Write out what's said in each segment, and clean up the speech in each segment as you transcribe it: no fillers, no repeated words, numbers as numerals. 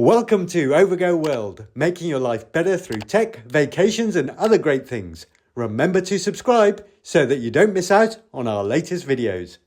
Welcome to Overgo World, making your life better through tech, vacations and other great things. Remember to subscribe so that you don't miss out on our latest videos.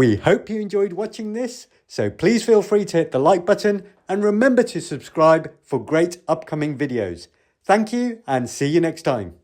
We hope you enjoyed watching this, so please feel free to hit the like button and remember to subscribe for great upcoming videos. Thank you and see you next time.